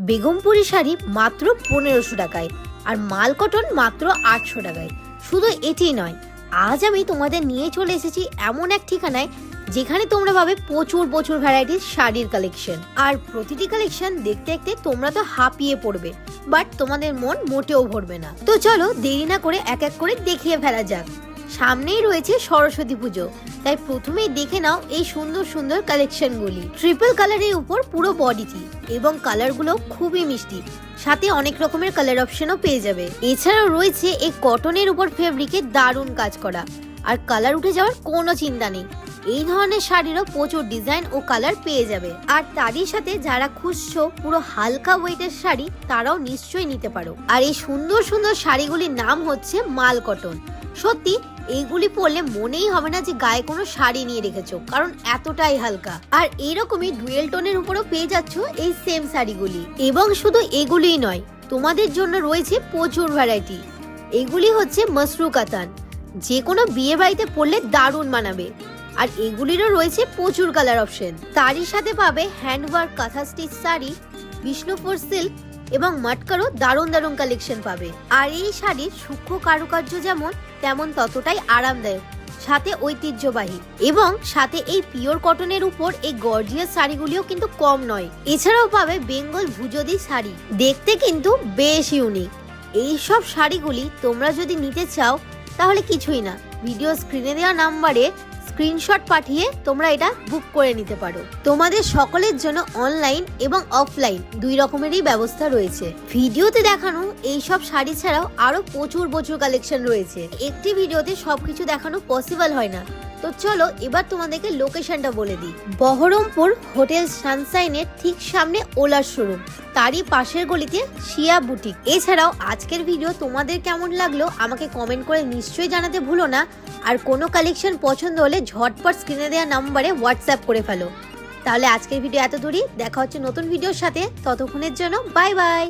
বেগমপুরি শাড়ি মাত্র 1500 টাকায় আর মাল কটন মাত্র 800 টাকায়। শুধু এটি নয়, আজ আমি তোমাদের নিয়ে চলে এসেছি এমন এক ঠিকানায় যেখানে তোমরা পাবে প্রচুর ভ্যারাইটির শাড়ির কালেকশন। আর প্রতিটি কালেকশন দেখতে দেখতে তোমরা তো হাঁপিয়ে পড়বে, বাট তোমাদের মন মোটেও ভরবে না। তো চলো দেরি না করে এক এক করে দেখিয়ে ফেলা যাক। সামনেই রয়েছে সরস্বতী পুজো, তাই প্রথমেই দেখে নাও এই সুন্দর সুন্দর কালেকশনগুলি। ট্রিপল কালারের উপর পুরো বডিটি এবং কালারগুলো খুবই মিষ্টি, সাথে অনেক রকমের কালার অপশনও পেয়ে যাবে। এছাড়াও রয়েছে এই কটনের উপর ফেব্রিকে দারুণ কাজ করা, আর কালার উঠে যাওয়ার কোনো চিন্তা নেই। এই ধরনের শাড়িরও প্রচুর ডিজাইন ও কালার পেয়ে যাবে। আর তারই সাথে যারা খুঁজছো পুরো হালকা ওয়েটের শাড়ি, তারাও নিশ্চয়ই নিতে পারো। আর এই সুন্দর সুন্দর শাড়িগুলির নাম হচ্ছে মাল কটন। সত্যি এইগুলি পরলে মনেই হবে না যে গায়ে কোনো শাড়ি নিয়ে রেখেছো, কারণ এতটাই হালকা। আর এইরকমই ডুয়েল টোনের উপরও পেয়ে যাচ্ছ এই সেম শাড়িগুলি। এবং শুধু এগুলিই নয়, তোমাদের জন্য রয়েছে প্রচুর ভ্যারাইটি। এগুলি হচ্ছে মসরু কাতান, যে কোনো বিয়ে বাড়িতে পরলে দারুণ মানাবে। আর এগুলিরও রয়েছে প্রচুর কালার অপশন। তারই সাথে পাবে হ্যান্ডওয়ার্ক কাঁথা স্টিচ শাড়ি, বিষ্ণুপুর সিল্ক এবং মটকারও দারুণ দারুণ কালেকশন পাবে। আর এই শাড়ির সূক্ষ্ম কারুকার্য যেমন তেমন ততটাই আরামদায়ক, সাথে ঐতিহ্যবাহী। এবং সাথে এই পিওর কটনের উপর এই গর্জিয়াস শাড়িগুলিও কিন্তু কম নয়। এছাড়াও পাবে বেঙ্গল ভুজদি শাড়ি, দেখতে কিন্তু বেশ ইউনিক। এই সব শাড়িগুলি তোমরা যদি নিতে চাও তাহলে কিছুই না, ভিডিও স্ক্রিনে দেওয়া নাম্বারে স্ক্রিনশট পাঠিয়ে তোমরা এটা বুক করে নিতে পারো। তোমাদের সকলের জন্য অনলাইন এবং অফলাইন দুই রকমেরই ব্যবস্থা রয়েছে। ভিডিওতে দেখানো এই সব শাড়ি ছাড়াও আরো প্রচুর কালেকশন রয়েছে। একটি ভিডিওতে সবকিছু দেখানো পসিবল হয় না, তো চলো এবার তোমাদেরকে লোকেশনটা বলে দিই। বহরমপুর হোটেল সানশাইনের ঠিক সামনে ওলার শোরুম, তারই পাশের গলিতে শিয়া বুটিক। এছাড়াও আজকের ভিডিও তোমাদের কেমন লাগলো আমাকে কমেন্ট করে নিশ্চয়ই জানাতে ভুলো না। আর কোনো কালেকশন পছন্দ হলে ঝটপট স্ক্রিনে দেওয়া নাম্বারে হোয়াটসঅ্যাপ করে ফেলো। তাহলে আজকের ভিডিও এত দূরই, দেখা হচ্ছে নতুন ভিডিওর সাথে। ততক্ষণের জন্য বাই বাই।